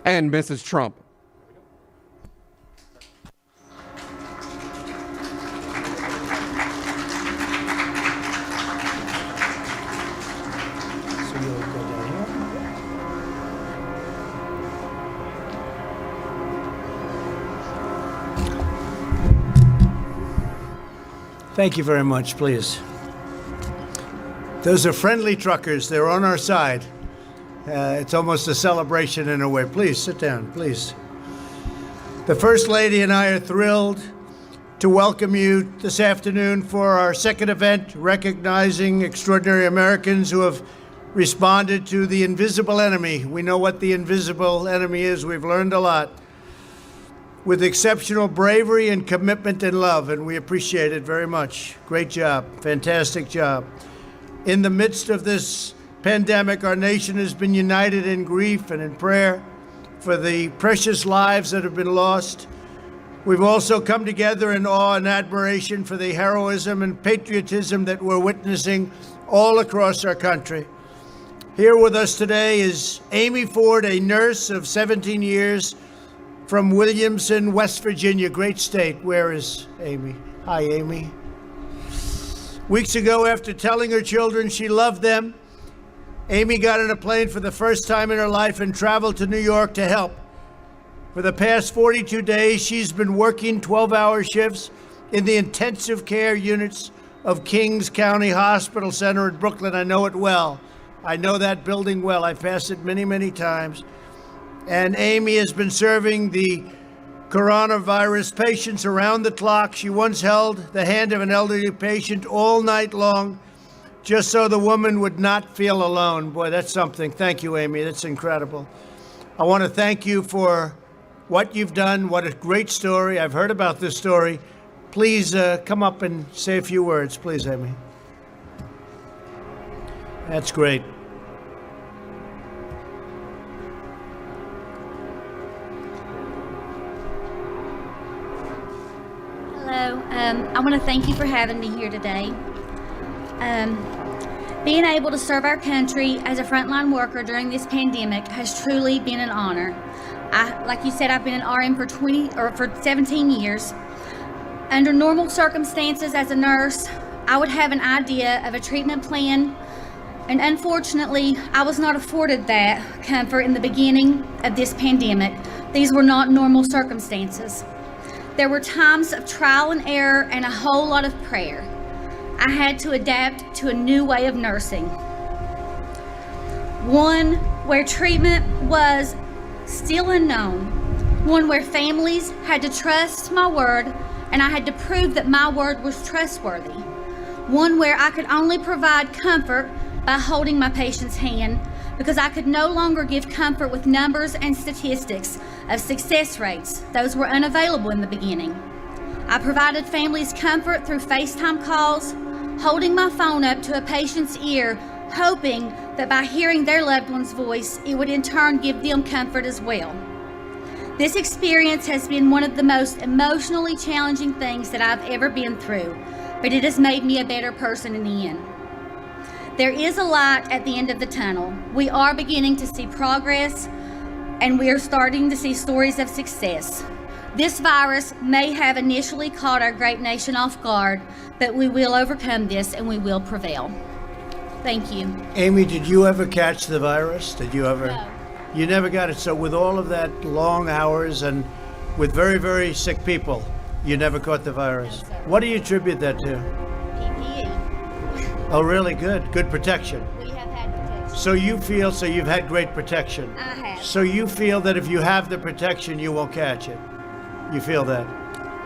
and Mrs. Trump. Thank you very much, please. Those are friendly truckers. They're on our side. It's almost a celebration in a way. Please sit down, please. The First Lady and I are thrilled to welcome you this afternoon for our second event, recognizing extraordinary Americans who have responded to the invisible enemy. We know what the invisible enemy is. We've learned a lot. With exceptional bravery and commitment and love, and we appreciate it very much. Great job, fantastic job. In the midst of this pandemic, our nation has been united in grief and in prayer for the precious lives that have been lost. We've also come together in awe and admiration for the heroism and patriotism that we're witnessing all across our country. Here with us today is Amy Ford, a nurse of 17 years, from Williamson, West Virginia, great state. Where is Amy? Hi, Amy. Weeks ago, after telling her children she loved them, Amy got on a plane for the first time in her life and traveled to New York to help. For the past 42 days, she's been working 12-hour shifts in the intensive care units of Kings County Hospital Center in Brooklyn. I know it well. I know that building well. I've passed it many, many times. And Amy has been serving the coronavirus patients around the clock. She once held the hand of an elderly patient all night long, just so the woman would not feel alone. Boy, that's something. Thank you, Amy. That's incredible. I want to thank you for what you've done. What a great story. I've heard about this story. Please come up and say a few words, please, Amy. That's great. Hello. I want to thank you for having me here today. Being able to serve our country as a frontline worker during this pandemic has truly been an honor. Like you said, I've been an RN for 17 years. Under normal circumstances as a nurse, I would have an idea of a treatment plan, and unfortunately, I was not afforded that comfort in the beginning of this pandemic. These were not normal circumstances. There were times of trial and error and a whole lot of prayer. I had to adapt to a new way of nursing. One where treatment was still unknown. One where families had to trust my word and I had to prove that my word was trustworthy. One where I could only provide comfort by holding my patient's hand, because I could no longer give comfort with numbers and statistics of success rates. Those were unavailable in the beginning. I provided families comfort through FaceTime calls, holding my phone up to a patient's ear, hoping that by hearing their loved one's voice, it would in turn give them comfort as well. This experience has been one of the most emotionally challenging things that I've ever been through, but it has made me a better person in the end. There is a light at the end of the tunnel. We are beginning to see progress, and we are starting to see stories of success. This virus may have initially caught our great nation off guard, but we will overcome this and we will prevail. Thank you. Amy, did you ever catch the virus? Did you ever? No. You never got it. So with all of that long hours and with very, very sick people, you never caught the virus. No, sir. What do you attribute that to? PPE. Oh, really? Good. Good protection. We have had protection. So you've had great protection. I have. So you feel that if you have the protection, you won't catch it. You feel that?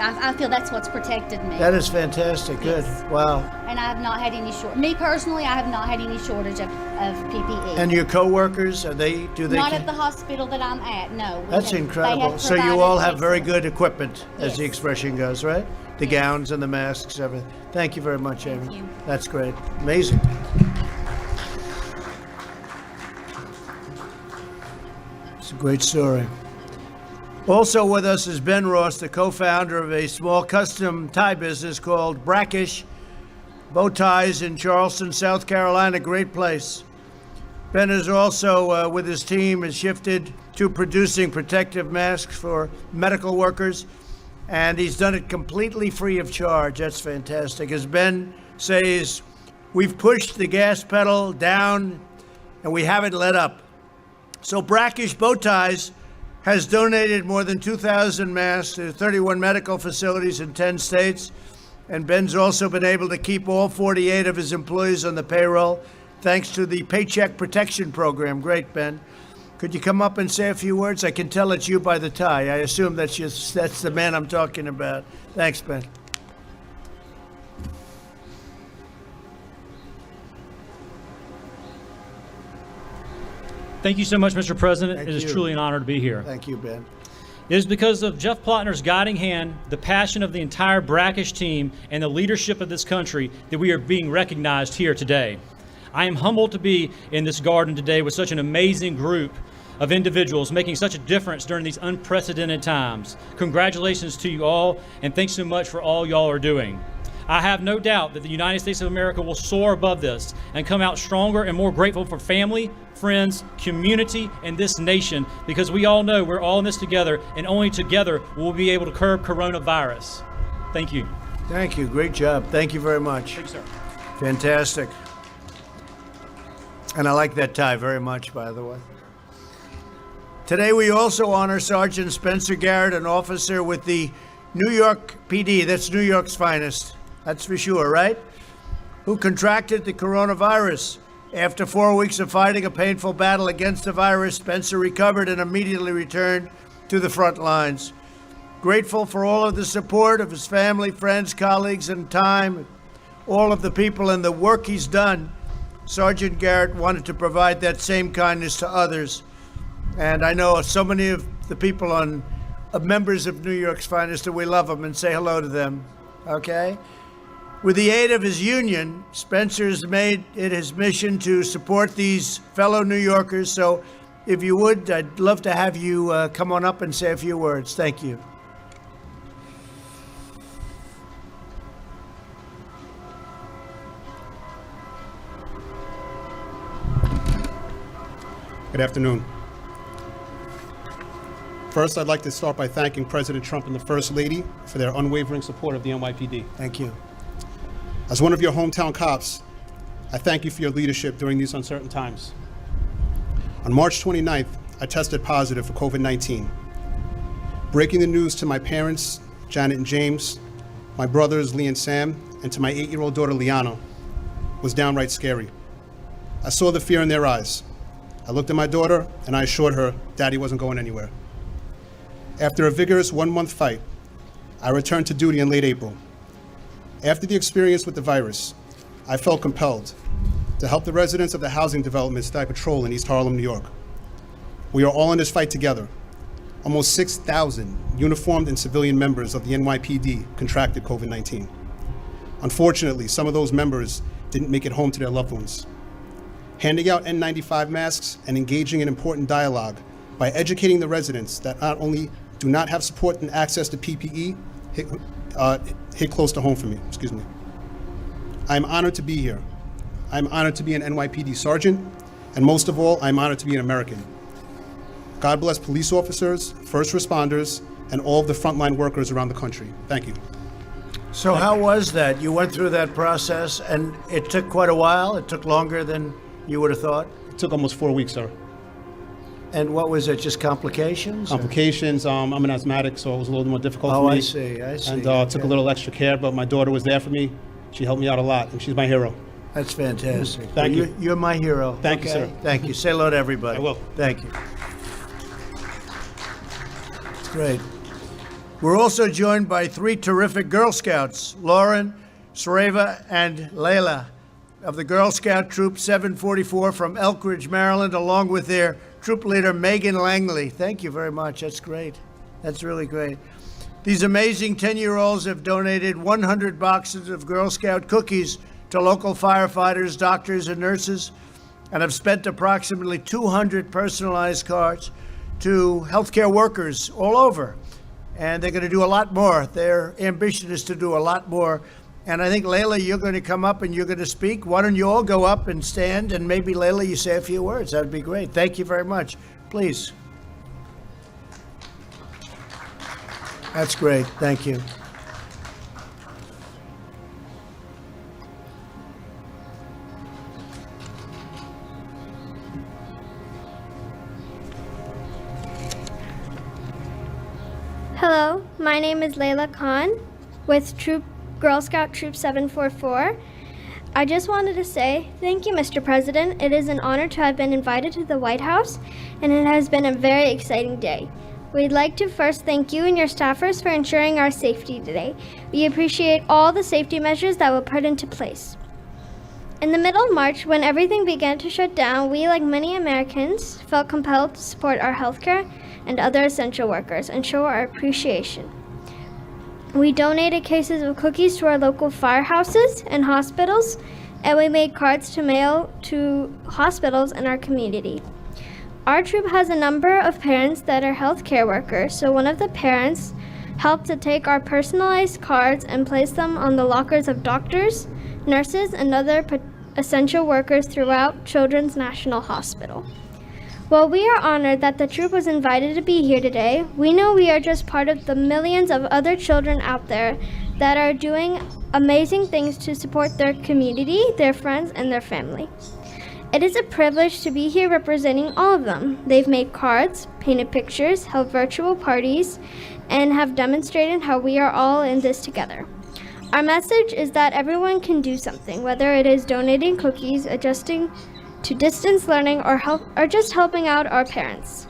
I feel that's what's protected me. That is fantastic. Good. Yes. Wow. And I have not had any me personally, I have not had any shortage of PPE. And your coworkers, do they? Not at the hospital that I'm at, no. That's incredible. So you all have very good equipment, as the expression goes, right? The gowns and the masks, everything. Thank you very much, Amy. Thank you. That's great. Amazing. It's a great story. Also with us is Ben Ross, the co-founder of a small custom tie business called Brackish Bow Ties in Charleston, South Carolina. Great place. Ben has also, with his team, has shifted to producing protective masks for medical workers, and he's done it completely free of charge. That's fantastic. As Ben says, we've pushed the gas pedal down, and we haven't let up. So Brackish Bow Ties has donated more than 2,000 masks to 31 medical facilities in 10 states, and Ben's also been able to keep all 48 of his employees on the payroll, thanks to the Paycheck Protection Program. Great, Ben. Could you come up and say a few words? I can tell it's you by the tie. I assume that's the man I'm talking about. Thanks, Ben. Thank you so much, Mr. President. Thank It is you. truly an honor to be here. Thank you, Ben. It is because of Jeff Plotner's guiding hand, the passion of the entire Brackish team, and the leadership of this country that we are being recognized here today. I am humbled to be in this garden today with such an amazing group of individuals making such a difference during these unprecedented times. Congratulations to you all, and thanks so much for all y'all are doing. I have no doubt that the United States of America will soar above this and come out stronger and more grateful for family, friends, community, and this nation, because we all know we're all in this together, and only together will we be able to curb coronavirus. Thank you. Thank you. Great job. Thank you very much. Thanks, sir. Fantastic. And I like that tie very much, by the way. Today, we also honor Sergeant Spencer Garrett, an officer with the New York PD, that's New York's finest, that's for sure, right? Who contracted the coronavirus. After 4 weeks of fighting a painful battle against the virus, Spencer recovered and immediately returned to the front lines. Grateful for all of the support of his family, friends, colleagues, and time, all of the people and the work he's done, Sergeant Garrett wanted to provide that same kindness to others. And I know so many of the people members of New York's finest, and we love them and say hello to them, okay? With the aid of his union, Spencer's made it his mission to support these fellow New Yorkers. So if you would, I'd love to have you come on up and say a few words. Thank you. Good afternoon. First, I'd like to start by thanking President Trump and the First Lady for their unwavering support of the NYPD. Thank you. As one of your hometown cops, I thank you for your leadership during these uncertain times. On March 29th, I tested positive for COVID-19. Breaking the news to my parents, Janet and James, my brothers, Lee and Sam, and to my 8-year-old daughter, Liana, was downright scary. I saw the fear in their eyes. I looked at my daughter and I assured her Daddy wasn't going anywhere. After a vigorous 1-month fight, I returned to duty in late April. After the experience with the virus, I felt compelled to help the residents of the housing developments that I patrol in East Harlem, New York. We are all in this fight together. Almost 6,000 uniformed and civilian members of the NYPD contracted COVID-19. Unfortunately, some of those members didn't make it home to their loved ones. Handing out N95 masks and engaging in important dialogue by educating the residents that not only do not have support and access to PPE hit close to home for me, I am honored to be here. I am honored to be an NYPD sergeant, and most of all, I am honored to be an American. God bless police officers, first responders, and all of the frontline workers around the country. Thank you. So how was that? You went through that process, and it took quite a while. It took longer than you would have thought. It took almost 4 weeks, sir. And what was it, just complications? or- Complications, I'm an asthmatic, so it was a little more difficult Oh, for me. I see. And took a little extra care, but my daughter was there for me. She helped me out a lot, and she's my hero. That's fantastic. Thank Well, you. You're my hero. Thank you, okay? sir. Thank you. Say hello to everybody. I will. Thank you. Great. We're also joined by 3 terrific Girl Scouts, Lauren, Sareva, and Layla of the Girl Scout Troop 744 from Elk Ridge, Maryland, along with their troop leader, Megan Langley. Thank you very much. That's great. That's really great. These amazing 10-year-olds have donated 100 boxes of Girl Scout cookies to local firefighters, doctors, and nurses, and have spent approximately 200 personalized cards to healthcare workers all over. And they're going to do a lot more. Their ambition is to do a lot more And I think, Layla, you're going to come up and you're going to speak. Why don't you all go up and stand, and maybe, Layla, you say a few words. That would be great. Thank you very much. Please. That's great. Thank you. Hello, my name is Layla Khan with Girl Scout Troop 744. I just wanted to say thank you, Mr. President. It is an honor to have been invited to the White House, and it has been a very exciting day. We'd like to first thank you and your staffers for ensuring our safety today. We appreciate all the safety measures that were put into place. In the middle of March, when everything began to shut down, we, like many Americans, felt compelled to support our healthcare and other essential workers and show our appreciation. We donated cases of cookies to our local firehouses and hospitals, and we made cards to mail to hospitals in our community. Our troop has a number of parents that are healthcare workers, so one of the parents helped to take our personalized cards and place them on the lockers of doctors, nurses, and other essential workers throughout Children's National Hospital. While we are honored that the troop was invited to be here today, we know we are just part of the millions of other children out there that are doing amazing things to support their community, their friends, and their family. It is a privilege to be here representing all of them. They've made cards, painted pictures, held virtual parties, and have demonstrated how we are all in this together. Our message is that everyone can do something, whether it is donating cookies, adjusting to distance learning, or just helping out our parents.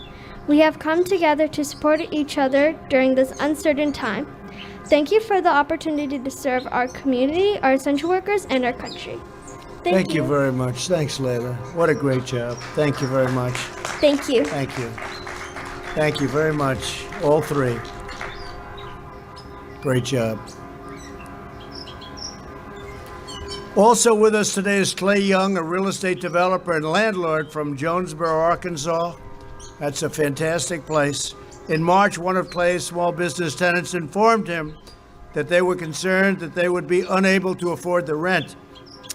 We have come together to support each other during this uncertain time. Thank you for the opportunity to serve our community, our essential workers, and our country. Thank you very much. Thanks, Layla. What a great job. Thank you very much. Thank you. Thank you. Thank you very much, all three. Great job. Also with us today is Clay Young, a real estate developer and landlord from Jonesboro, Arkansas. That's a fantastic place. In March, one of Clay's small business tenants informed him that they were concerned that they would be unable to afford the rent.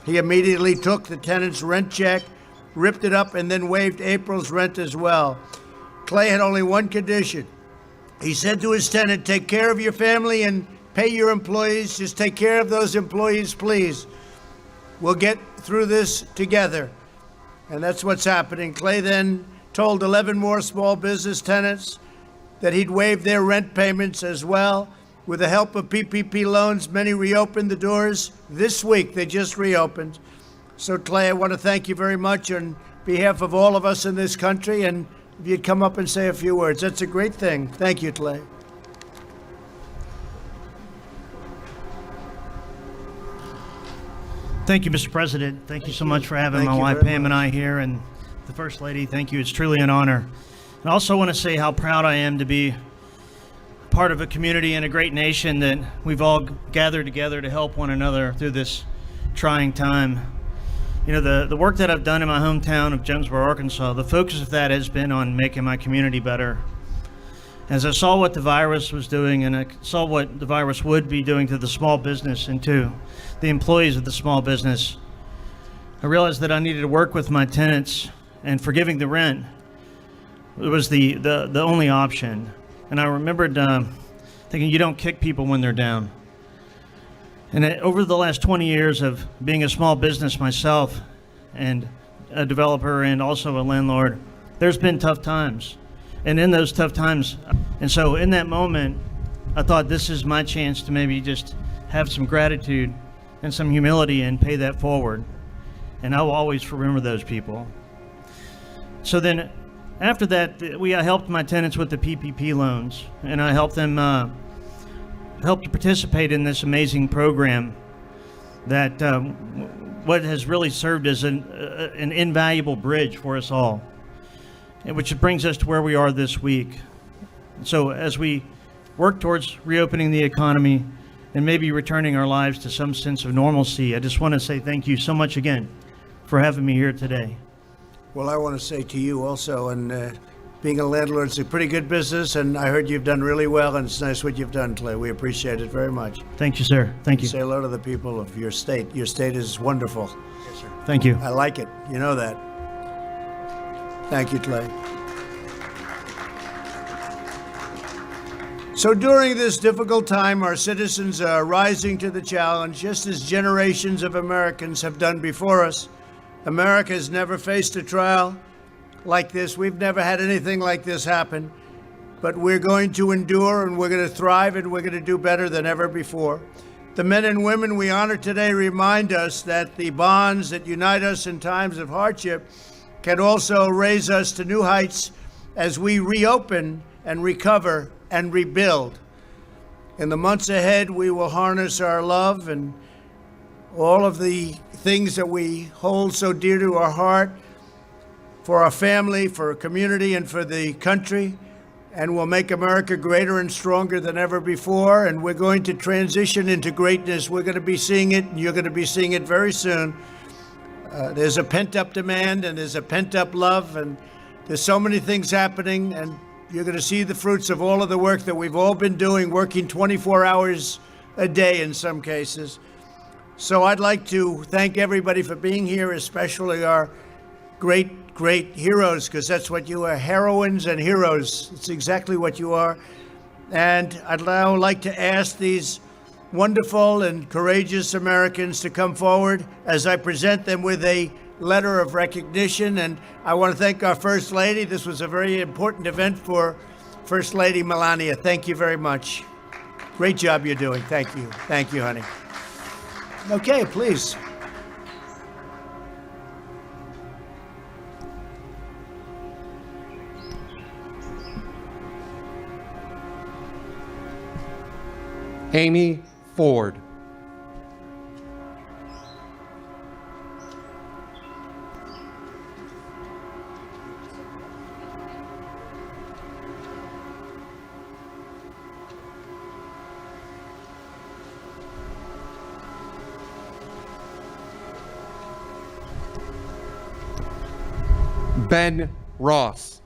He immediately took the tenant's rent check, ripped it up, and then waived April's rent as well. Clay had only one condition. He said to his tenant, "Take care of your family and pay your employees. Just take care of those employees, please. We'll get through this together." And that's what's happening. Clay then told 11 more small business tenants that he'd waive their rent payments as well. With the help of PPP loans, many reopened the doors this week. They just reopened. So, Clay, I want to thank you very much on behalf of all of us in this country. And if you'd come up and say a few words, that's a great thing. Thank you, Clay. Thank you, Mr. President. Thank you so much for having Thank my you wife very Pam and I here, and the First Lady. Thank you. It's truly an honor. I also want to say how proud I am to be part of a community and a great nation that we've all gathered together to help one another through this trying time. You know, the work that I've done in my hometown of Jonesboro, Arkansas, the focus of that has been on making my community better. As I saw what the virus was doing, and I saw what the virus would be doing to the small business and to the employees of the small business, I realized that I needed to work with my tenants, and forgiving the rent was the only option. And I remembered thinking, you don't kick people when they're down. And over the last 20 years of being a small business myself and a developer and also a landlord, there's been tough times. And in those tough times, and so in that moment, I thought this is my chance to maybe just have some gratitude and some humility and pay that forward. And I will always remember those people. So then after that, I helped my tenants with the PPP loans, and I helped them help to participate in this amazing program that what has really served as an invaluable bridge for us all, which brings us to where we are this week. So as we work towards reopening the economy and maybe returning our lives to some sense of normalcy, I just want to say thank you so much again for having me here today. Well, I want to say to you also, and Being a landlord is a pretty good business, and I heard you've done really well, and it's nice what you've done, Clay. We appreciate it very much. Thank you, sir. Thank you. Say hello to the people of your state. Your state is wonderful. Thank you. I like it. You know that. Thank you, Clay. So during this difficult time, our citizens are rising to the challenge, just as generations of Americans have done before us. America has never faced a trial like this. We've never had anything like this happen. But we're going to endure, and we're going to thrive, and we're going to do better than ever before. The men and women we honor today remind us that the bonds that unite us in times of hardship can also raise us to new heights as we reopen and recover and rebuild. In the months ahead, we will harness our love and all of the things that we hold so dear to our heart for our family, for our community, and for the country. And we'll make America greater and stronger than ever before. And we're going to transition into greatness. We're going to be seeing it, and you're going to be seeing it very soon. There's a pent-up demand, and there's a pent-up love, and there's so many things happening, and you're going to see the fruits of all of the work that we've all been doing, working 24 hours a day in some cases. So I'd like to thank everybody for being here, especially our great heroes, because that's what you are, heroines and heroes. It's exactly what you are. And I'd now like to ask these wonderful and courageous Americans to come forward as I present them with a letter of recognition. And I want to thank our First Lady. This was a very important event for First Lady Melania. Thank you very much. Great job you're doing. Thank you. Thank you, honey. Okay, please. Amy Ford. Ben Ross.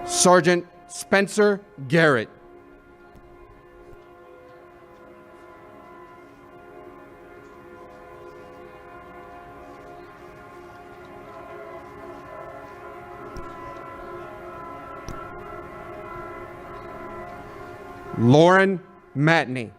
Sergeant Spencer Garrett. Lauren Matney.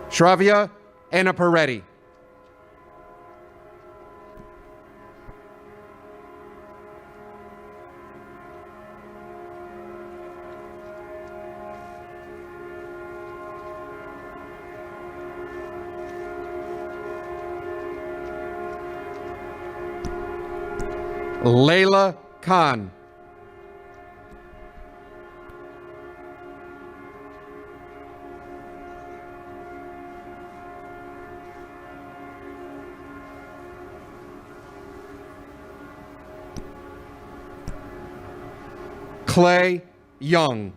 Shravya Anna Peretti. Layla Khan. Clay Young.